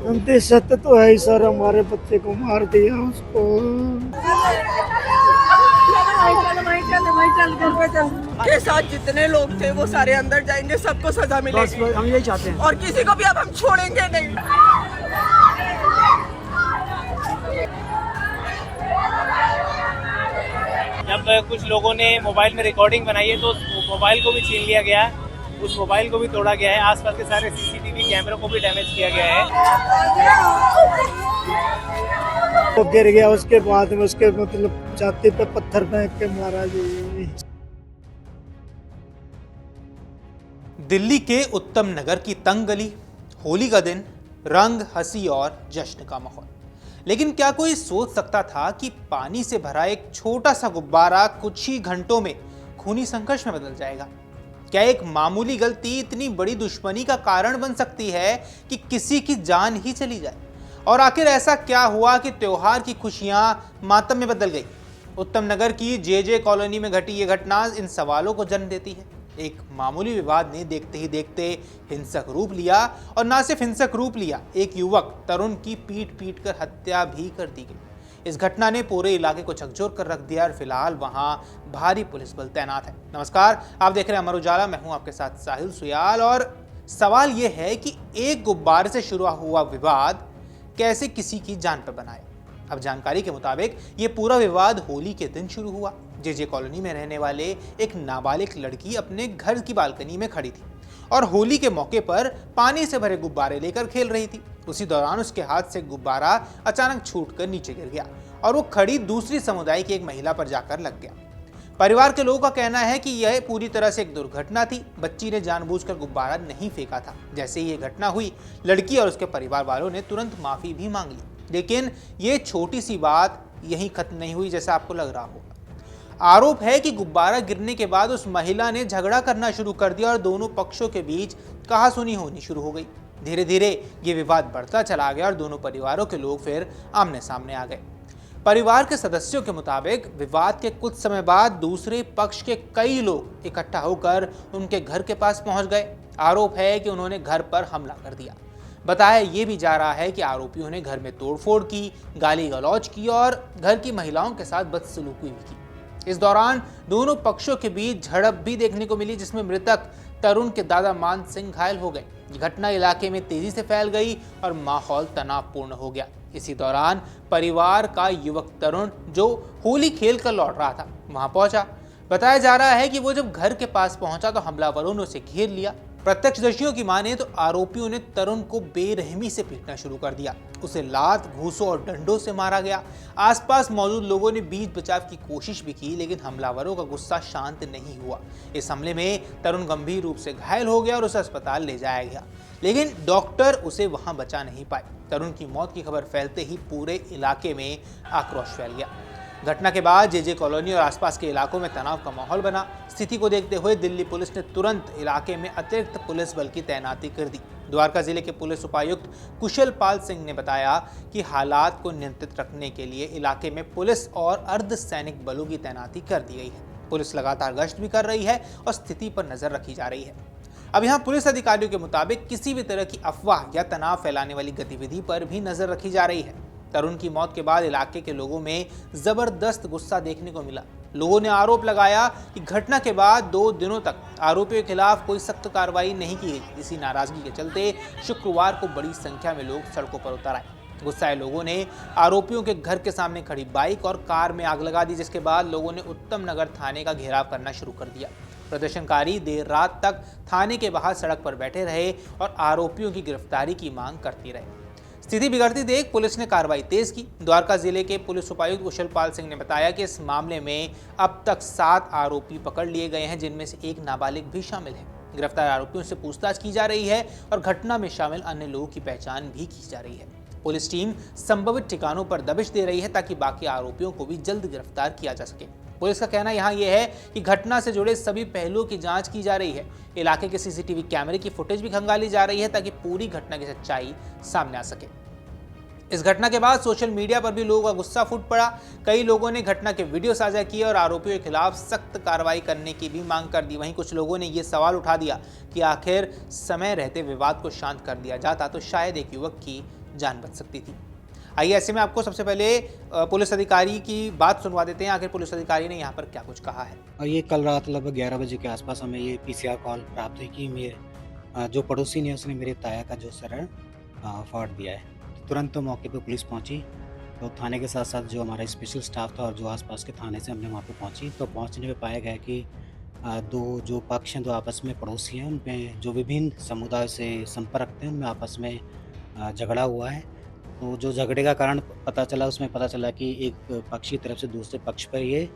अंतिम सत्य तो है ही सर, हमारे बच्चे को मार दिया उसको। के साथ जितने लोग थे वो सारे अंदर जाएंगे, सबको सजा मिलेगी। हम यही चाहते हैं। और किसी को भी अब हम छोड़ेंगे नहीं। जब कुछ लोगों ने मोबाइल में रिकॉर्डिंग बनाई है तो उस मोबाइल को भी छीन लिया गया है, उस मोबाइल को भी तोड़ा गया है, आसपास के सारे सीसीटीवी कैमरों को भी डैमेज किया गया है। वो गिर गया, उसके बाद में उसके मतलब छाती पे पत्थर फेंक के मारा जी। दिल्ली के उत्तम नगर की तंग गली, होली का दिन, रंग, हंसी और जश्न का माहौल। लेकिन क्या कोई सोच सकता था कि पानी से भरा एक छोटा सा गुब्बारा कुछ ही घंटों में खूनी संघर्ष में बदल जाएगा? क्या एक मामूली गलती इतनी बड़ी दुश्मनी का कारण बन सकती है कि किसी की जान ही चली जाए? और आखिर ऐसा क्या हुआ कि त्योहार की खुशियां मातम में बदल गई? उत्तम नगर की जे कॉलोनी में घटी ये घटना इन सवालों को जन्म देती है। एक मामूली विवाद ने देखते ही देखते हिंसक रूप लिया, और ना सिर्फ हिंसक रूप लिया, एक युवक तरुण की पीट कर हत्या भी कर दी गई। इस घटना ने पूरे इलाके को झकझोर कर रख दिया और फिलहाल वहां भारी पुलिस बल तैनात है। नमस्कार, आप देख रहे हैं अमर उजाला, मैं हूं आपके साथ साहिल सुयाल। और सवाल यह है कि एक गुब्बारे से शुरू हुआ विवाद कैसे किसी की जान पर बनाए। अब जानकारी के मुताबिक ये पूरा विवाद होली के दिन शुरू हुआ। जे कॉलोनी में रहने वाले एक नाबालिग लड़की अपने घर की बालकनी में खड़ी थी और होली के मौके पर पानी से भरे गुब्बारे लेकर खेल रही थी। उसी दौरान उसके हाथ से गुब्बारा अचानक छूटकर नीचे गिर गया और वो खड़ी दूसरी समुदाय की एक महिला पर जाकर लग गया। परिवार के लोगों का कहना है कि यह पूरी तरह से एक दुर्घटना थी। बच्ची ने जानबूझकर गुब्बारा नहीं फेंका था। जैसे ही ये घटना हुई, लड़की और उसके परिवार वालों ने तुरंत माफी भी मांग ली। लेकिन ये छोटी सी बात यहीं खत्म नहीं हुई जैसा आपको लग रहा होगा। आरोप है कि गुब्बारा गिरने के बाद उस महिला ने झगड़ा करना शुरू कर दिया और दोनों पक्षों के बीच कहासुनी होनी शुरू हो गई। धीरे धीरे ये विवाद बढ़ता चला गया और दोनों परिवारों के लोग फिर आमने सामने आ गए। परिवार के सदस्यों के मुताबिक विवाद के कुछ समय बाद दूसरे पक्ष के कई लोग इकट्ठा होकर उनके घर के पास पहुंच गए। आरोप है कि उन्होंने घर पर हमला कर दिया। बताया ये भी जा रहा है कि आरोपियों ने घर में तोड़फोड़ की, गाली गलौज की और घर की महिलाओं के साथ बदसलूकी भी की। इस दौरान दोनों पक्षों के बीच झड़प भी देखने को मिली, जिसमें मृतक तरुण के दादा मान सिंह घायल हो गए। घटना इलाके में तेजी से फैल गई और माहौल तनावपूर्ण हो गया। इसी दौरान परिवार का युवक तरुण, जो होली खेल कर लौट रहा था, वहां पहुंचा। बताया जा रहा है कि वो जब घर के पास पहुंचा तो हमलावरों ने उसे घेर लिया। प्रत्यक्षदर्शियों की माने तो आरोपियों ने तरुण को बेरहमी से पीटना शुरू कर दिया। उसे लात, घूंसों और डंडों से मारा गया। आसपास मौजूद लोगों ने बीच बचाव की कोशिश भी की, लेकिन हमलावरों का गुस्सा शांत नहीं हुआ। इस हमले में तरुण गंभीर रूप से घायल हो गया और उसे अस्पताल ले जाया गया, लेकिन डॉक्टर उसे वहां बचा नहीं पाए। तरुण की मौत की खबर फैलते ही पूरे इलाके में आक्रोश फैल गया। घटना के बाद जे कॉलोनी और आसपास के इलाकों में तनाव का माहौल बना। स्थिति को देखते हुए दिल्ली पुलिस ने तुरंत इलाके में अतिरिक्त पुलिस बल की तैनाती कर दी। द्वारका जिले के पुलिस उपायुक्त कुशल पाल सिंह ने बताया कि हालात को नियंत्रित रखने के लिए इलाके में पुलिस और अर्धसैनिक बलों की तैनाती कर दी गई है। पुलिस लगातार गश्त भी कर रही है और स्थिति पर नजर रखी जा रही है। अब यहाँ पुलिस अधिकारियों के मुताबिक किसी भी तरह की अफवाह या तनाव फैलाने वाली गतिविधि पर भी नजर रखी जा रही है। तरुण की मौत के बाद इलाके के लोगों में जबरदस्त गुस्सा देखने को मिला। लोगों ने आरोप लगाया कि घटना के बाद 2 दिनों तक आरोपियों के खिलाफ कोई सख्त कार्रवाई नहीं की गई। इसी नाराजगी के चलते शुक्रवार को बड़ी संख्या में लोग सड़कों पर उतर आए। गुस्साए लोगों ने आरोपियों के घर के सामने खड़ी बाइक और कार में आग लगा दी, जिसके बाद लोगों ने उत्तम नगर थाने का घेराव करना शुरू कर दिया। प्रदर्शनकारी देर रात तक थाने के बाहर सड़क पर बैठे रहे और आरोपियों की गिरफ्तारी की मांग करती रहे। स्थिति बिगड़ती देख पुलिस ने कार्रवाई तेज की। द्वारका जिले के पुलिस उपायुक्त कुशल पाल सिंह ने बताया कि इस मामले में अब तक 7 आरोपी पकड़ लिए गए हैं, जिनमें से एक नाबालिग भी शामिल है। गिरफ्तार आरोपियों से पूछताछ की जा रही है और घटना में शामिल अन्य लोगों की पहचान भी की जा रही है। पुलिस टीम संभावित ठिकानों पर दबिश दे रही है ताकि बाकी आरोपियों को भी जल्द गिरफ्तार किया जा सके। पुलिस का कहना यहाँ यह है कि घटना से जुड़े सभी पहलुओं की जांच की जा रही है। इलाके के सीसीटीवी कैमरे की फुटेज भी खंगाली जा रही है ताकि पूरी घटना की सच्चाई सामने आ सके। इस घटना के बाद सोशल मीडिया पर भी लोगों का गुस्सा फूट पड़ा। कई लोगों ने घटना के वीडियो साझा किए और आरोपियों के खिलाफ सख्त कार्रवाई करने की भी मांग कर दी। वहीं कुछ लोगों ने यह सवाल उठा दिया कि आखिर समय रहते विवाद को शांत कर दिया जाता तो शायद एक युवक की जान बच सकती थी। आइए ऐसे में आपको सबसे पहले पुलिस अधिकारी की बात सुनवा देते हैं, आखिर पुलिस अधिकारी ने यहाँ पर क्या कुछ कहा है। और ये कल रात लगभग 11 बजे के आसपास हमें ये पीसीआर कॉल प्राप्त हुई कि मेरे जो पड़ोसी ने उसने मेरे ताया का जो सर है फाड़ दिया है। तुरंत तो मौके पे पुलिस पहुंची, तो थाने के साथ साथ जो हमारा स्पेशल स्टाफ था और जो आसपास के थाने से हमने वहाँ पे पहुंची, तो पहुंचने पे पाया गया कि दो जो पक्ष हैं, दो आपस में पड़ोसी हैं, उनमें जो विभिन्न समुदाय से संपर्क रखते हैं, उनमें आपस में झगड़ा हुआ है। तो जो झगड़े का कारण पता चला, उसमें पता चला कि एक पक्ष की तरफ से दूसरे पक्ष पर ये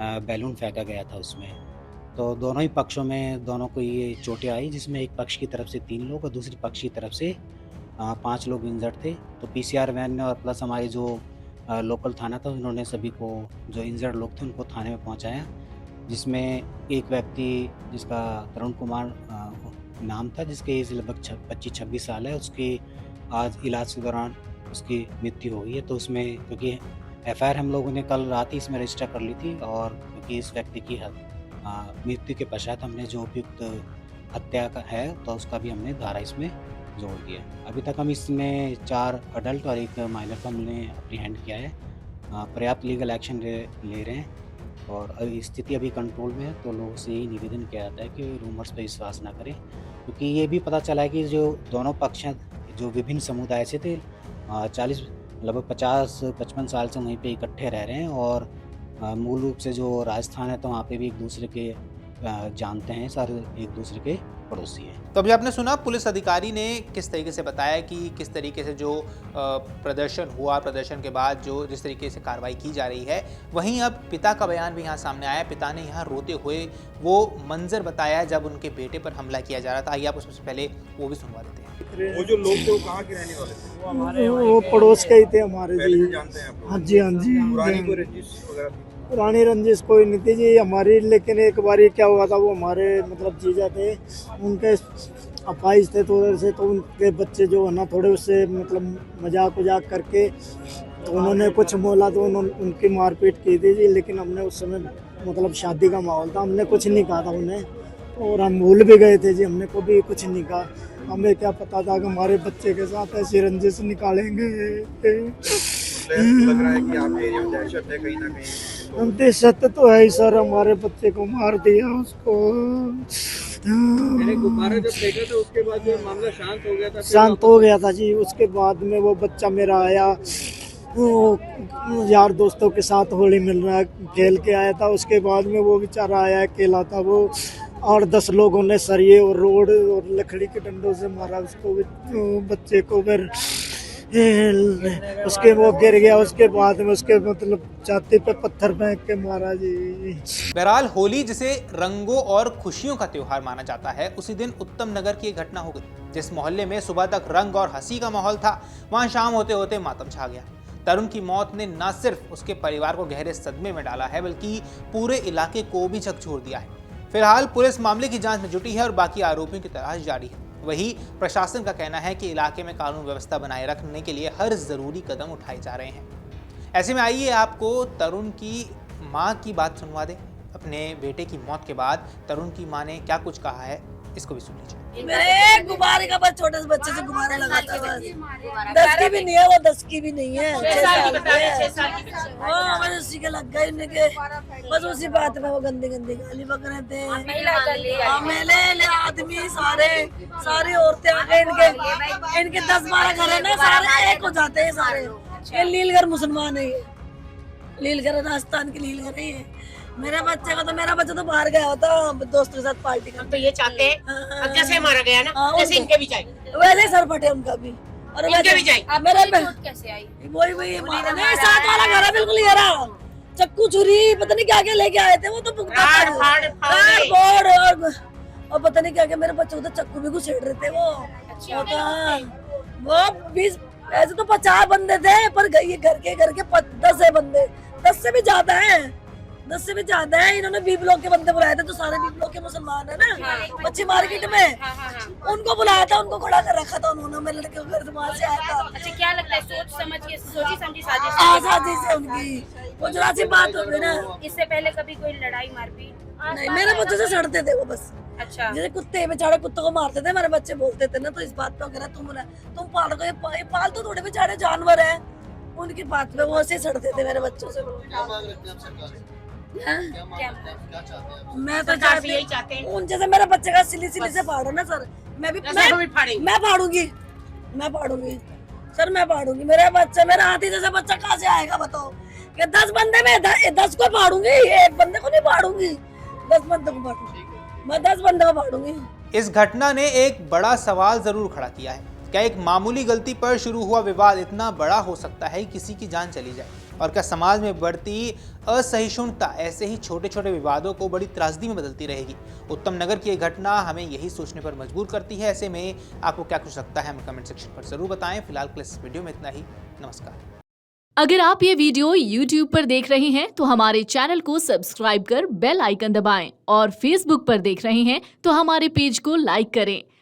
बैलून फेंका गया था उसमें। तो दोनों ही पक्षों में दोनों को ये चोटें आई, जिसमें एक पक्ष की तरफ से 3 लोग और दूसरी पक्ष की तरफ से 5 लोग इंजर्ड थे। तो पीसीआर वैन ने और प्लस हमारी जो लोकल थाना था, उन्होंने सभी को जो इंजर्ड लोग थे उनको थाने में पहुंचाया, जिसमें एक व्यक्ति जिसका तरुण कुमार नाम था, जिसके एज लगभग 25-26 साल है, उसकी आज इलाज के दौरान उसकी मृत्यु हो गई है। तो उसमें क्योंकि एफआईआर हम लोगों ने कल रात ही इसमें रजिस्टर कर ली थी, और क्योंकि इस व्यक्ति की मृत्यु के पश्चात हमने जो उपयुक्त हत्या का है तो उसका भी हमने धारा इसमें जोड़ दिया। अभी तक हम इसमें 4 अडल्ट और 1 माइनर को हमने अप्रीहेंड किया है। पर्याप्त लीगल एक्शन ले रहे हैं और स्थिति अभी कंट्रोल में है। तो लोगों से यही निवेदन किया जाता है कि रूमर्स पर विश्वास ना करें, क्योंकि ये भी पता चला है कि जो दोनों पक्ष हैं, जो विभिन्न समुदाय से थे, 40 लगभग 50-55 साल से वहीं पे इकट्ठे रह रहे हैं, और मूल रूप से जो राजस्थान है तो वहाँ पे भी एक दूसरे के जानते हैं, सारे एक दूसरे के पड़ोसी हैं। तो अभी आपने सुना पुलिस अधिकारी ने किस तरीके से बताया कि किस तरीके से जो प्रदर्शन हुआ, प्रदर्शन के बाद जो जिस तरीके से कार्रवाई की जा रही है। वहीं अब पिता का बयान भी यहाँ सामने आया। पिता ने यहाँ रोते हुए वो मंजर बताया जब उनके बेटे पर हमला किया जा रहा था। आइए आप उसमें से पहले वो भी सुनवा देते हैं। वो जो लोग थे वो कहाँ के रहने वाले थे? वो पड़ोस के ही थे हमारे पहले जी। से जानते हैं आप लोग? हाँ जी, हाँ जी। पुरानी कोई रंजिश वगैरह थी? पुरानी रंजिश कोई नहीं थी जी हमारी, लेकिन एक बारी क्या हुआ था, वो हमारे मतलब जीजा थे, उनके अपाइज थे थोड़े से, तो उनके बच्चे जो है ना थोड़े उससे मतलब मजाक वजाक करके तो उन्होंने कुछ बोला, तो उन्होंने उनकी मारपीट की थी जी। लेकिन हमने उस समय मतलब शादी का माहौल था, हमने कुछ नहीं कहा था उन्हें, और हम भूल भी गए थे जी, हमने को भी कुछ नहीं कहा। हमें क्या पता था कि हमारे बच्चे के साथ ऐसी रंजिश निकालेंगे। लग रहा है कि आपके एरिया में दहशत है कहीं ना कहीं। दहशत तो है ही सर, हमारे बच्चे को मार दिया उसको। गुब्बारा जब फेंका था उसके बाद जो मामला शांत हो गया था? शांत हो गया था जी। उसके बाद में वो बच्चा मेरा आया, वो यार दोस्तों के साथ होली मिलना खेल के आया था। उसके बाद में वो बेचारा आया, अकेला था वो, और 10 लोगों ने सरिये और रोड और लकड़ी के डंडों से मारा उसको, बच्चे को। फिर उसके वो गिर गया, उसके बाद में उसके मतलब छाती पे पत्थर फेंक के मारा जी। बहरहाल होली जिसे रंगों और खुशियों का त्योहार माना जाता है, उसी दिन उत्तम नगर की एक घटना हो गई। जिस मोहल्ले में सुबह तक रंग और हंसी का माहौल था, वहां शाम होते होते मातम छा गया। तरुण की मौत ने न सिर्फ उसके परिवार को गहरे सदमे में डाला है, बल्कि पूरे इलाके को भी झकझोर दिया है। फिलहाल पुलिस मामले की जांच में जुटी है और बाकी आरोपियों की तलाश जारी है। वहीं प्रशासन का कहना है कि इलाके में कानून व्यवस्था बनाए रखने के लिए हर जरूरी कदम उठाए जा रहे हैं। ऐसे में आइए आपको तरुण की मां की बात सुनवा दें। अपने बेटे की मौत के बाद तरुण की मां ने क्या कुछ कहा है, इसको भी सुन लीजिए। मेरे गुब्बारे का बस छोटे से बच्चे से गुब्बारा लगाता बस। 10 की भी नहीं है वो, 10 की भी नहीं है, 6 साल की है। हाँ, बस उसी के लग गए इनके, बस उसी बात में वो गंदी गंदी गाली बक रहे थे। मेले आदमी सारी औरतें आ गए इनके 10-12 घर है ना, सारे एक हो जाते हैं सारे। ये लीलगर मुसलमान है, ये लीलगर राजस्थान के लीलगर है ये। मेरा बच्चा तो बाहर गया होता दोस्तों के साथ पार्टी करने। तो ये चाहते हैं अब जैसे मारा गया ना, जैसे इनके भी जाए, वैसे ही सर फटे उनका भी, और इनके भी जाए। मेरे कैसे आई? वही साथ वाला घर है बिल्कुल ये रहा। चक्कू छुरी पता नहीं क्या क्या लेके आए थे, वो तो और पता नहीं क्या क्या मेरे बच्चों को तो चक्कू भी घुसेड़ रहे थे वो 20 ऐसे तो 50 बंदे थे, पर ये घर के 10 है बंदे, 10 से भी ज्यादा है। 10 से भी ज्यादा है। इन्होंने बी ब्लॉक के बंदे बुलाए थे, जो सारे बी ब्लॉक के मुसलमान है ना, मच्छी मार्केट में, उनको बुलाया था, उनको खड़ा कर रखा था उन्होंने। मेरे लड़के को घर से वहां से आया था। अच्छा, क्या लगता है सोची समझी साजिश है उनकी, वो जरा सी बात हो गई ना। इससे पहले कभी कोई लड़ाई मारपीट? नहीं, मेरे बच्चों से सड़ते थे वो, बस अच्छा जैसे कुत्ते बेचारे कुत्तों को मारते थे, हमारे बच्चे बोलते थे ना, तो इस बात पे वगैरह तुम पाल ये पालतू थोड़े बेचारे जानवर है, उनकी बात पे वो ऐसे सड़ते थे मेरे बच्चों से। हैं? मैं तो सरकार से यही चाहते हैं। उन जैसे मेरे बच्चे का सिली से फाड़ो ना सर, मैं भी रस्सा को भी फाड़ेंगे। मैं फाड़ूंगी सर, मैं फाड़ूंगी। मेरे बच्चे, मेरा हाथी जैसा बच्चा कहाँ से आएगा बताओ? कि 10 बंदे में 10 को फाड़ूंगी, एक बंदे को नहीं फाड़ूंगी, 10 बंदे को फाड़ूंगी, मैं 10 बंदे को फाड़ूंगी। इस घटना ने एक बड़ा सवाल जरूर खड़ा किया है। क्या एक मामूली गलती पर शुरू हुआ विवाद इतना बड़ा हो सकता है किसी की जान चली जाए? और क्या समाज में बढ़ती असहिष्णुता ऐसे ही छोटे छोटे विवादों को बड़ी त्रासदी में बदलती रहेगी? उत्तम नगर की एक घटना हमें यही सोचने पर मजबूर करती है। ऐसे में आपको क्या कुछ लगता है, हमें कमेंट सेक्शन पर जरूर बताएं। फिलहाल के इस वीडियो में इतना ही। नमस्कार। अगर आप ये वीडियो YouTube पर देख रहे हैं तो हमारे चैनल को सब्सक्राइब कर बेल आइकन दबाएं, और Facebook पर देख रहे हैं तो हमारे पेज को लाइक करें।